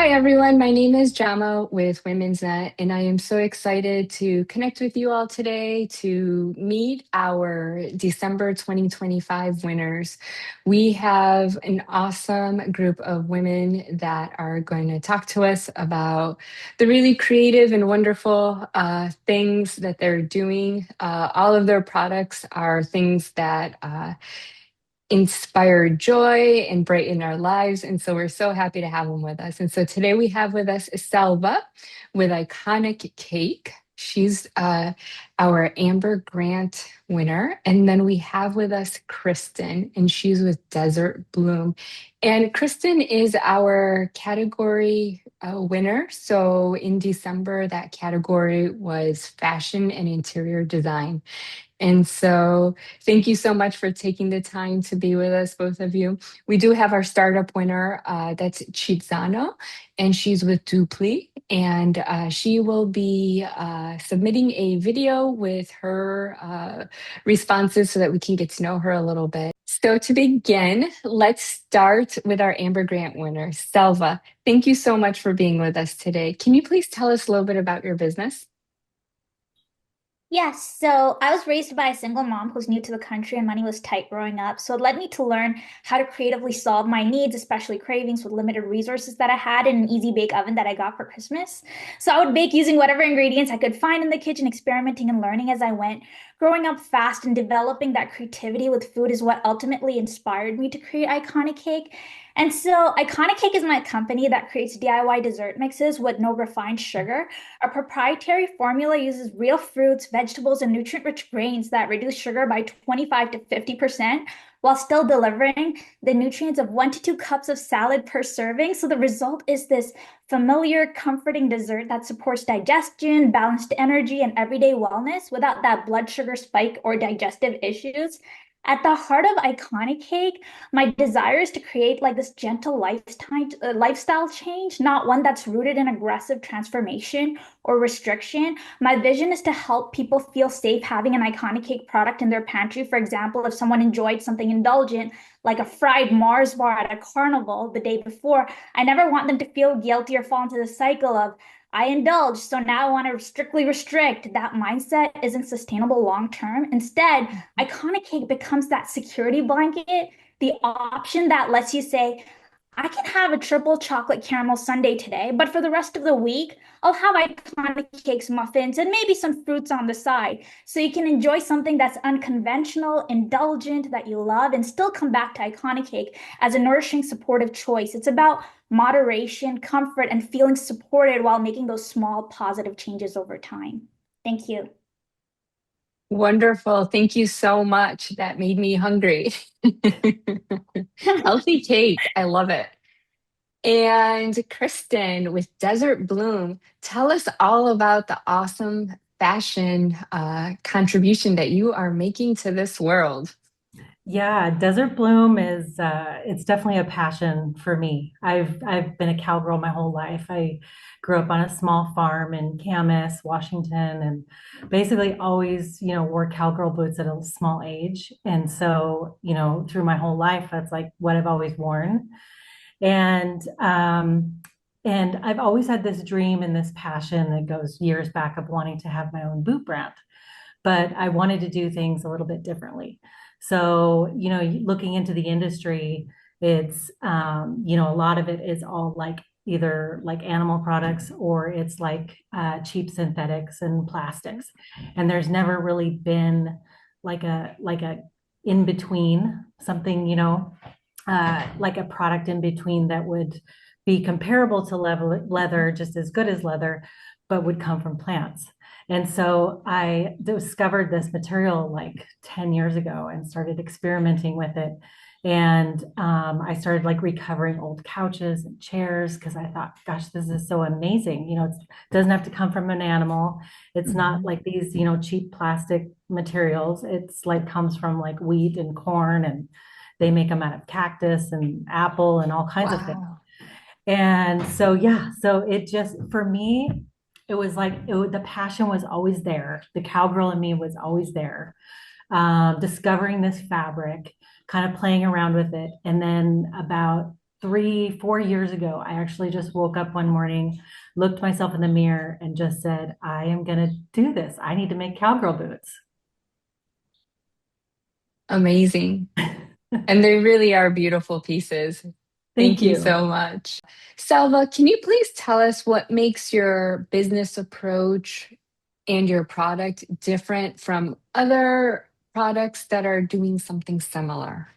Hi, everyone. My name is Jama with Women's Net, and I am so excited to connect with you all today to meet our December 2025 winners. We have an awesome group of women that are going to talk to us about the really creative and wonderful things that they're doing. All of their products are things that inspire joy and brighten our lives. And so we're so happy to have them with us. And so today we have with us Selva with Iconicake. She's our Amber Grant winner. And then we have with us Kristen, and she's with Desert Bloom. And Kristen is our category winner. So in December, that category was fashion and interior design. And so, thank you so much for taking the time to be with us, both of you. We do have our startup winner, that's Chitsanzo, and she's with Dupley. And she will be submitting a video with her responses so that we can get to know her a little bit. So, to begin, let's start with our Amber Grant winner, Selva. Thank you so much for being with us today. Can you please tell us a little bit about your business? Yes, so I was raised by a single mom who's new to the country and money was tight growing up. So it led me to learn how to creatively solve my needs, especially cravings with limited resources that I had in an easy bake oven that I got for Christmas. So I would bake using whatever ingredients I could find in the kitchen, experimenting and learning as I went. Growing up fast and developing that creativity with food is what ultimately inspired me to create Iconicake. And so Iconicake is my company that creates DIY dessert mixes with no refined sugar. Our proprietary formula uses real fruits, vegetables, and nutrient-rich grains that reduce sugar by 25 to 50% while still delivering the nutrients of 1 to 2 cups of salad per serving. So the result is this familiar, comforting dessert that supports digestion, balanced energy, and everyday wellness without that blood sugar spike or digestive issues. At the heart of Iconicake, my desire is to create like this gentle lifestyle change, not one that's rooted in aggressive transformation or restriction. My vision is to help people feel safe having an Iconicake product in their pantry. For example, if someone enjoyed something indulgent, like a fried Mars bar at a carnival the day before, I never want them to feel guilty or fall into the cycle of, I indulge, so now I want to strictly restrict. That mindset isn't sustainable long term. Instead, Iconicake becomes that security blanket, the option that lets you say, I can have a triple chocolate caramel sundae today, but for the rest of the week, I'll have Iconic Cakes muffins and maybe some fruits on the side. So you can enjoy something that's unconventional, indulgent, that you love, and still come back to Iconic Cake as a nourishing, supportive choice. It's about moderation, comfort, and feeling supported while making those small positive changes over time. Thank you. Wonderful. Thank you so much. That made me hungry. Healthy cake. I love it. And Kristen with Desert Bloom, tell us all about the awesome fashion contribution that you are making to this world. Yeah, Desert Bloom is it's definitely a passion for me. I've been a cowgirl my whole life. I grew up on a small farm in Camas, Washington, and basically always, wore cowgirl boots at a small age. And so, through my whole life, that's like what I've always worn. And and I've always had this dream and this passion that goes years back of wanting to have my own boot brand, but I wanted to do things a little bit differently. So, looking into the industry, it's, a lot of it is all like either like animal products or it's like cheap synthetics and plastics. And there's never really been like a in between something, like a product in between that would be comparable to leather, just as good as leather, but would come from plants. And so I discovered this material like 10 years ago and started experimenting with it. And I started like recovering old couches and chairs because I thought, gosh, this is so amazing. It doesn't have to come from an animal. It's not Mhm. like these, cheap plastic materials. It's like comes from like wheat and corn, and they make them out of cactus and apple and all kinds of things. Wow. And so, yeah, so it just, for me, it was like the passion was always there. The cowgirl in me was always there. Discovering this fabric, kind of playing around with it. And then about 3, 4 years ago, I actually just woke up one morning, looked myself in the mirror, and just said, I am going to do this. I need to make cowgirl boots. Amazing. And they really are beautiful pieces. Thank Thank you you. so much. Selva, can you please tell us what makes your business approach and your product different from other products that are doing something similar?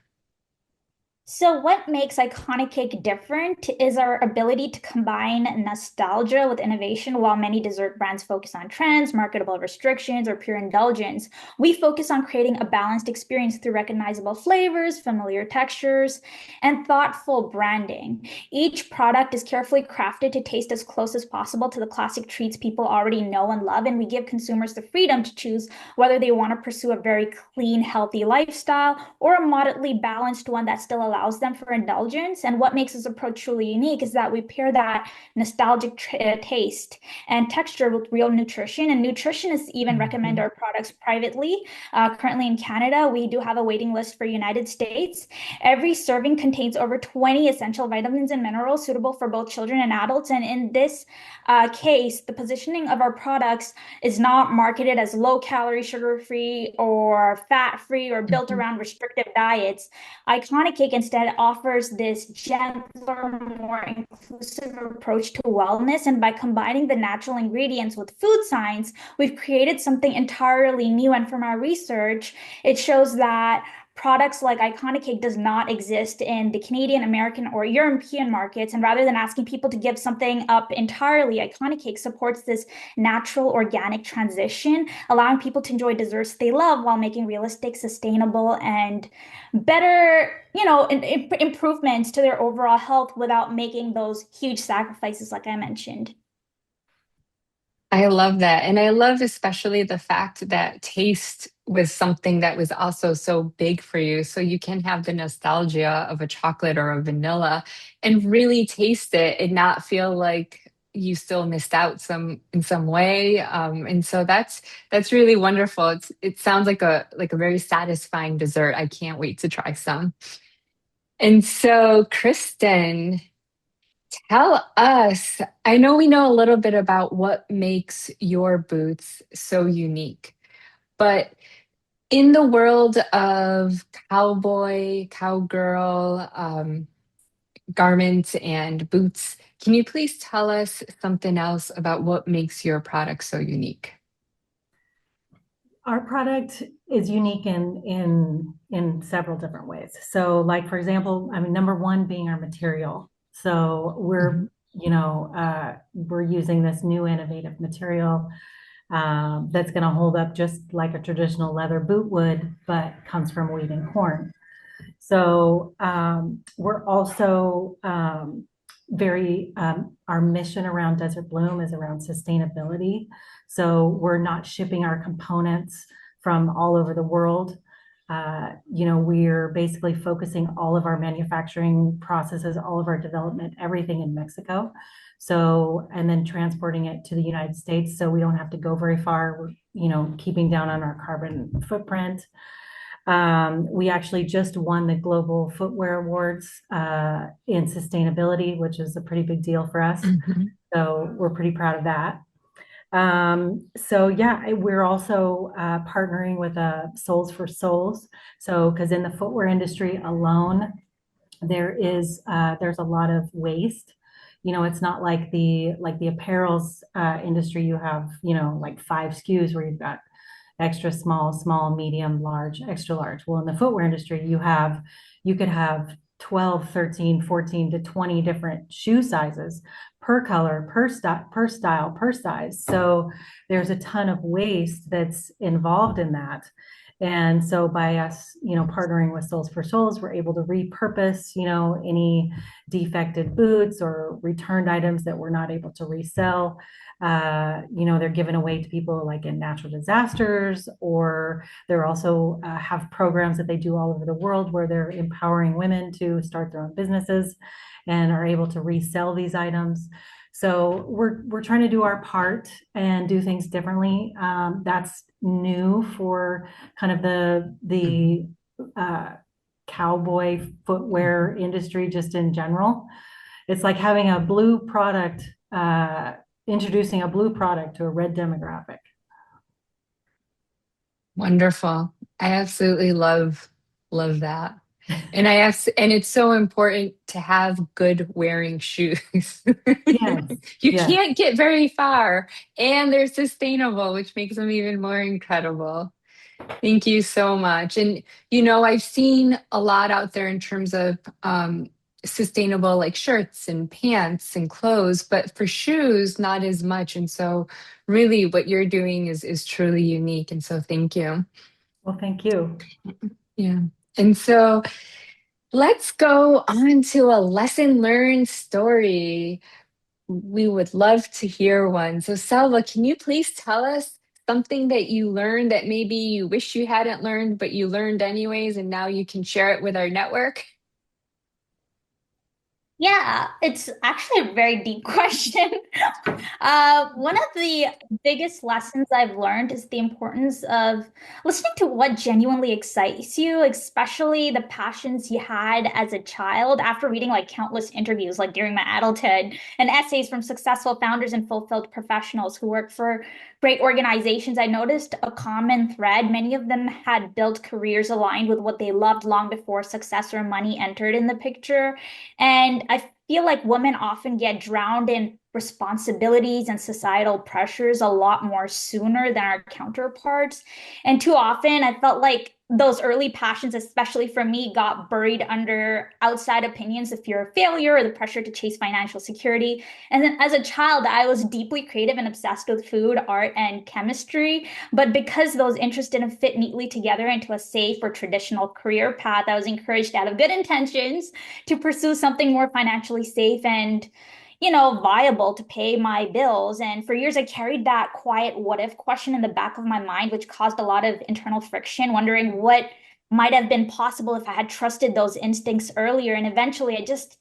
So, what makes Iconicake different is our ability to combine nostalgia with innovation. While many dessert brands focus on trends, marketable restrictions, or pure indulgence, we focus on creating a balanced experience through recognizable flavors, familiar textures, and thoughtful branding. Each product is carefully crafted to taste as close as possible to the classic treats people already know and love, and we give consumers the freedom to choose whether they want to pursue a very clean, healthy lifestyle or a moderately balanced one that still allows them for indulgence. And what makes this approach truly unique is that we pair that nostalgic taste and texture with real nutrition. And nutritionists even recommend Mhm. our products privately. Currently in Canada, we do have a waiting list for United States. Every serving contains over 20 essential vitamins and minerals suitable for both children and adults. And in this case, the positioning of our products is not marketed as low calorie, sugar free, or fat free, or built Mhm. around restrictive diets. Iconicake instead offers this gentler, more inclusive approach to wellness. And by combining the natural ingredients with food science, we've created something entirely new. And from our research, it shows that products like Iconicake does not exist in the Canadian, American, or European markets. And rather than asking people to give something up entirely, Iconicake supports this natural, organic transition, allowing people to enjoy desserts they love while making realistic, sustainable, and better, improvements to their overall health without making those huge sacrifices, like I mentioned. I love that. And I love especially the fact that taste was something that was also so big for you. So you can have the nostalgia of a chocolate or a vanilla and really taste it and not feel like you still missed out some in some way. And so that's really wonderful. It sounds like a very satisfying dessert. I can't wait to try some. And so, Kristen, tell us, I know we know a little bit about what makes your boots so unique, but in the world of cowboy, cowgirl, garments and boots, can you please tell us something else about what makes your product so unique? Our product is unique in several different ways. So, like for example, I mean, number one being our material. So Mhm. we're using this new innovative material that's going to hold up just like a traditional leather boot would, but comes from wheat and corn. So we're also our mission around Desert Bloom is around sustainability. So we're not shipping our components from all over the world. We're basically focusing all of our manufacturing processes, all of our development, everything in Mexico. So, and then transporting it to the United States. So we don't have to go very far. We're, keeping down on our carbon footprint. We actually just won the Global Footwear Awards in sustainability, which is a pretty big deal for us. Mhm. So we're pretty proud of that. So yeah, we're also partnering with Souls for Souls. So because in the footwear industry alone, there's a lot of waste. It's not like the apparels industry. You have like 5 SKUs where you've got extra small, small, medium, large, extra large. Well, in the footwear industry, you could have 12, 13, 14 to 20 different shoe sizes per color, per style, per size. So there's a ton of waste that's involved in that. And so by us, partnering with Souls for Souls, we're able to repurpose, any defected boots or returned items that we're not able to resell. They're given away to people like in natural disasters, or they're also have programs that they do all over the world where they're empowering women to start their own businesses and are able to resell these items. So we're trying to do our part and do things differently. That's new for kind of the uh, cowboy footwear industry just in general. It's like having a blue product, introducing a blue product to a red demographic. Wonderful. I absolutely love that. And it's so important to have good wearing shoes. Yes, You yes. can't get very far, and they're sustainable, which makes them even more incredible. Thank you so much. And I've seen a lot out there in terms of sustainable like shirts and pants and clothes, but for shoes, not as much. And so really what you're doing is truly unique. And so thank you. Well, thank you. Yeah. And so let's go on to a lesson learned story. We would love to hear one. So, Selva, can you please tell us something that you learned that maybe you wish you hadn't learned, but you learned anyways, and now you can share it with our network? Yeah, it's actually a very deep question. One of the biggest lessons I've learned is the importance of listening to what genuinely excites you, especially the passions you had as a child. After reading like countless interviews, like during my adulthood, and essays from successful founders and fulfilled professionals who work for great organizations, I noticed a common thread. Many of them had built careers aligned with what they loved long before success or money entered in the picture. And I feel like women often get drowned in responsibilities and societal pressures a lot more sooner than our counterparts. And too often, I felt like those early passions, especially for me, got buried under outside opinions, the fear of failure or the pressure to chase financial security. And then as a child, I was deeply creative and obsessed with food, art, and chemistry. But because those interests didn't fit neatly together into a safe or traditional career path, I was encouraged out of good intentions to pursue something more financially safe and viable to pay my bills. And for years, I carried that quiet what if question in the back of my mind, which caused a lot of internal friction, wondering what might have been possible if I had trusted those instincts earlier. And eventually, I just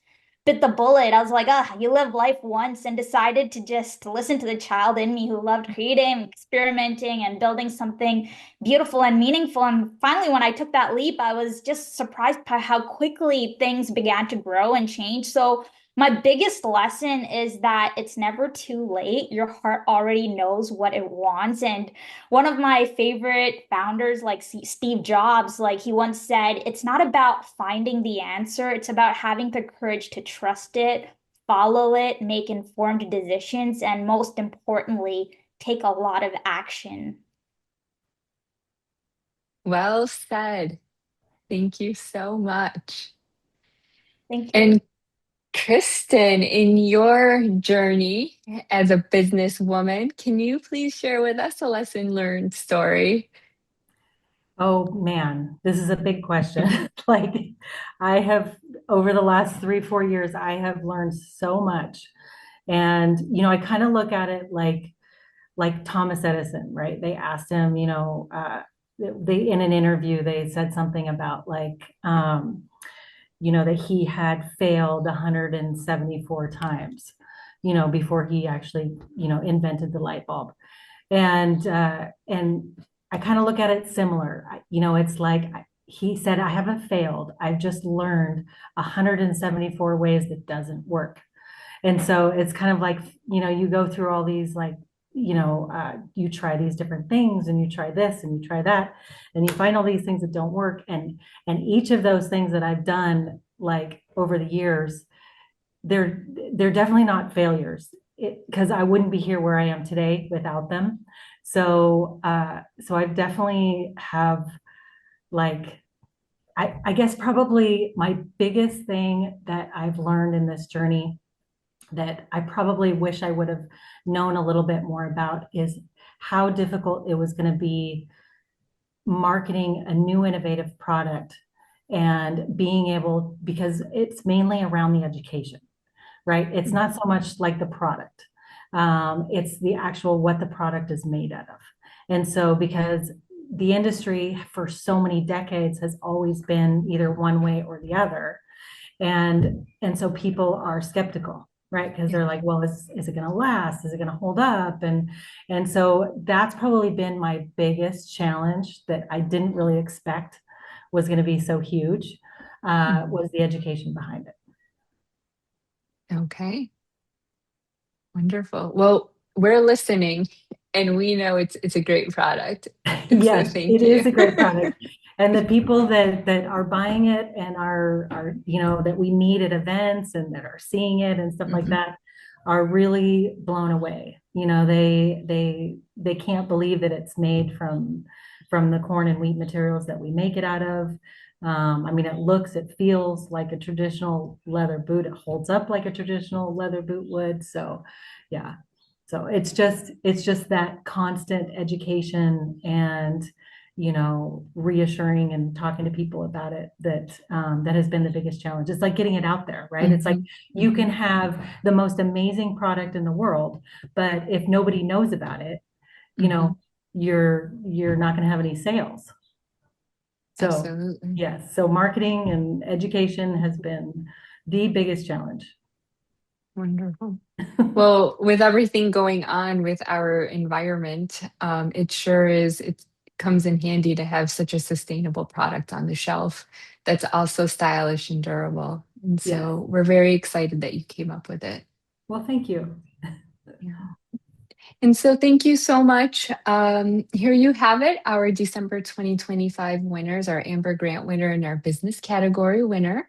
bit the bullet. I was like, ah, you live life once, and decided to just listen to the child in me who loved creating, experimenting, and building something beautiful and meaningful. And finally, when I took that leap, I was just surprised by how quickly things began to grow and change. So my biggest lesson is that it's never too late. Your heart already knows what it wants. And one of my favorite founders, like Steve Jobs, like he once said, it's not about finding the answer, it's about having the courage to trust it, follow it, make informed decisions, and most importantly, take a lot of action. Well said. Thank you so much. Thank you. And Kristen, in your journey as a businesswoman, can you please share with us a lesson learned story? Oh man, this is a big question. Like I have over the last 3, 4 years, I have learned so much. And I kind of look at it like Thomas Edison, right? They asked him, they in an interview they said something about that he had failed 174 times, before he actually, invented the light bulb. And I kind of look at it similar. It's like he said, I haven't failed. I've just learned 174 ways that doesn't work. And so it's kind of like, you go through all these like, you try these different things and you try this and you try that, and you find all these things that don't work. And each of those things that I've done like over the years, they're definitely not failures because I wouldn't be here where I am today without them. So I definitely have like I guess probably my biggest thing that I've learned in this journey that I probably wish I would have known a little bit more about is how difficult it was going to be marketing a new innovative product and being able, because it's mainly around the education, right? It's not so much like the product. It's the actual what the product is made out of. And so because the industry for so many decades has always been either one way or the other, and so people are skeptical, right? Because they're like, well, is it going to last? Is it going to hold up? And so that's probably been my biggest challenge that I didn't really expect was going to be so huge. Mhm. was the education behind it. Okay. Wonderful. Well, we're listening and we know it's a great product. And so Yes, thank it you. is a great product. And the people that are buying it and are that we meet at events and that are seeing it and stuff like Mhm, that are really blown away. They can't believe that it's made from the corn and wheat materials that we make it out of. I mean, it feels like a traditional leather boot. It holds up like a traditional leather boot would. So, yeah, so it's just that constant education and reassuring and talking to people about it that has been the biggest challenge. It's like getting it out there, right? It's like mhm, you can mhm, have the most amazing product in the world, but if nobody knows about it, you know, mhm. you're not going to have any sales. So Absolutely. yes, so marketing and education has been the biggest challenge. Wonderful. Well, with everything going on with our environment, it sure is, it comes in handy to have such a sustainable product on the shelf that's also stylish and durable. And Yes. so we're very excited that you came up with it. Well, thank you. Yeah. And so thank you so much. Here you have it, our December 2025 winners, our Amber Grant winner and our business category winner.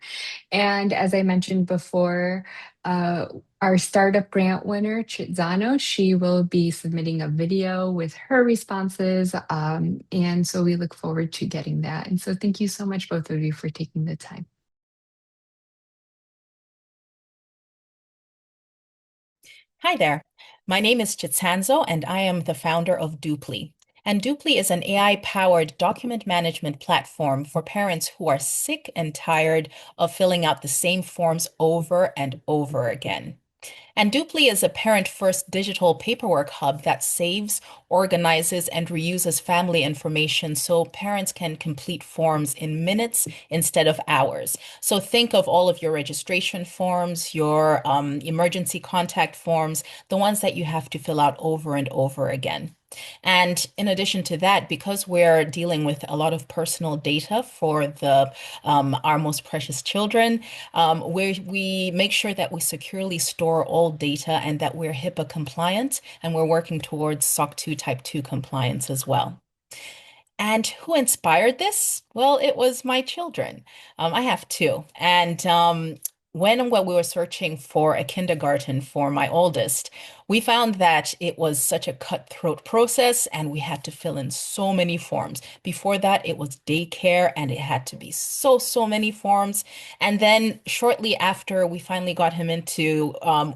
And as I mentioned before, uh, our startup grant winner, Chitzano, she will be submitting a video with her responses. And so we look forward to getting that. And so thank you so much, both of you, for taking the time. Hi there. My name is Chitsanzo, and I am the founder of Duplii. And Duplii is an AI-powered document management platform for parents who are sick and tired of filling out the same forms over and over again. And Dupley is a parent-first digital paperwork hub that saves, organizes, and reuses family information so parents can complete forms in minutes instead of hours. So think of all of your registration forms, your emergency contact forms, the ones that you have to fill out over and over again. And in addition to that, because we're dealing with a lot of personal data for the our most precious children, we make sure that we securely store all data and that we're HIPAA compliant, and we're working towards SOC 2 Type 2 compliance as well. And who inspired this? Well, it was my children. I have two. And when we were searching for a kindergarten for my oldest, we found that it was such a cutthroat process and we had to fill in so many forms. Before that, it was daycare and it had to be so many forms. And then shortly after we finally got him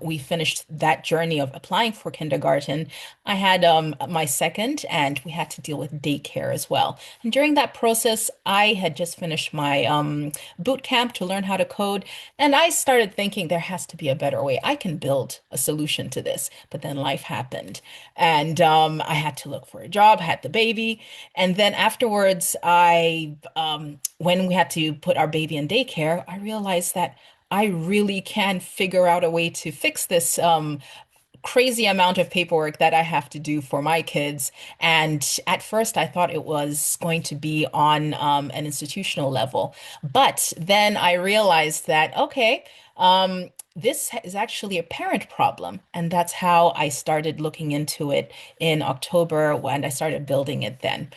we finished that journey of applying for kindergarten. I had my second, and we had to deal with daycare as well. And during that process, I had just finished my boot camp to learn how to code, and I started thinking there has to be a better way. I can build a solution to this. But then life happened, and I had to look for a job, had the baby, and then afterwards, when we had to put our baby in daycare, I realized that I really can figure out a way to fix this crazy amount of paperwork that I have to do for my kids. And at first, I thought it was going to be on an institutional level. But then I realized that, okay, this is actually a parent problem. And that's how I started looking into it in October when I started building it then.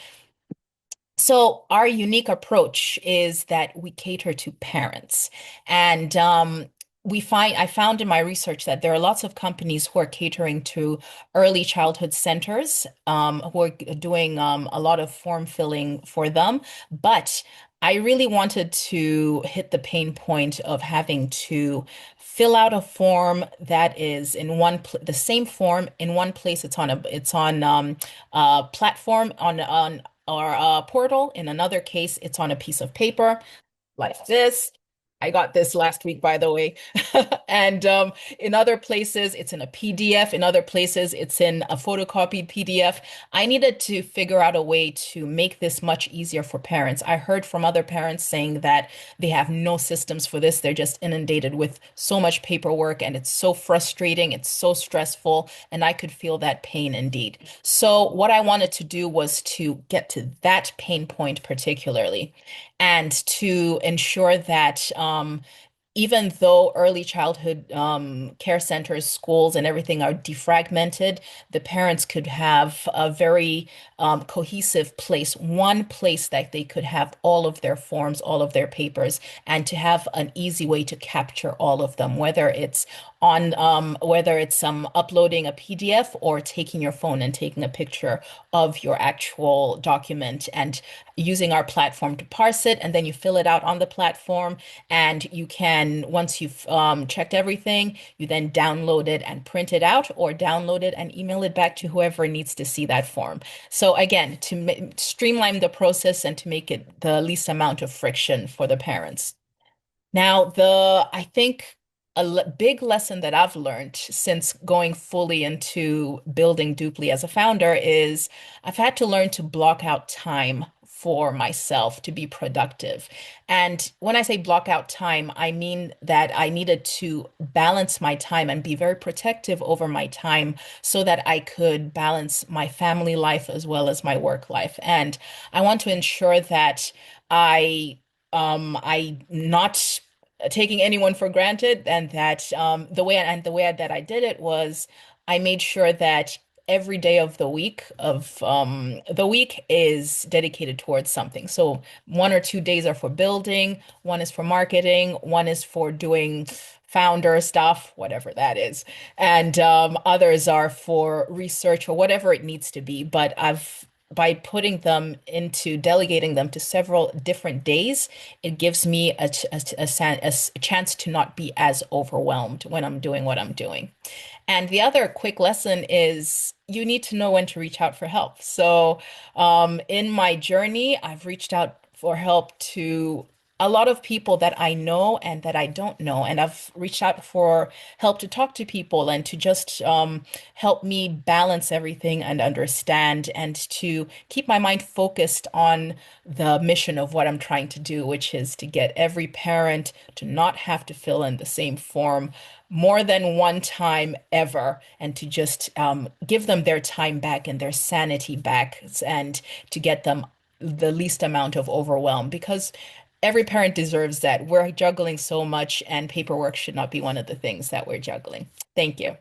So our unique approach is that we cater to parents. And I found in my research that there are lots of companies who are catering to early childhood centers, who are doing a lot of form filling for them. But I really wanted to hit the pain point of having to fill out a form that is in the same form in one place. It's on a platform on or a portal. In another case, it's on a piece of paper like this. I got this last week, by the way. And in other places, it's in a PDF. In other places, it's in a photocopied PDF. I needed to figure out a way to make this much easier for parents. I heard from other parents saying that they have no systems for this. They're just inundated with so much paperwork and it's so frustrating. It's so stressful. And I could feel that pain indeed. So, what I wanted to do was to get to that pain point particularly and to ensure that even though early childhood care centers, schools, and everything are defragmented, the parents could have a very cohesive place, one place that they could have all of their forms, all of their papers, and to have an easy way to capture all of them, whether it's uploading a PDF or taking your phone and taking a picture of your actual document and using our platform to parse it, and then you fill it out on the platform, and you can, once you've checked everything, you then download it and print it out, or download it and email it back to whoever needs to see that form. So again, to streamline the process and to make it the least amount of friction for the parents. Now, I think big lesson that I've learned since going fully into building Dupley as a founder is I've had to learn to block out time for myself to be productive. And when I say block out time, I mean that I needed to balance my time and be very protective over my time so that I could balance my family life as well as my work life. And I want to ensure that I not taking anyone for granted, and that the way that I did it was I made sure that every day of the week is dedicated towards something. So 1 or 2 days are for building, one is for marketing, one is for doing founder stuff, whatever that is, and others are for research or whatever it needs to be. But I've by putting them into delegating them to several different days, it gives me a chance to not be as overwhelmed when I'm doing what I'm doing. And the other quick lesson is you need to know when to reach out for help. So, in my journey, I've reached out for help to a lot of people that I know and that I don't know. And I've reached out for help to talk to people and to just help me balance everything and understand and to keep my mind focused on the mission of what I'm trying to do, which is to get every parent to not have to fill in the same form more than one time ever, and to just give them their time back and their sanity back, and to get them the least amount of overwhelm, because every parent deserves that. We're juggling so much, and paperwork should not be one of the things that we're juggling. Thank you.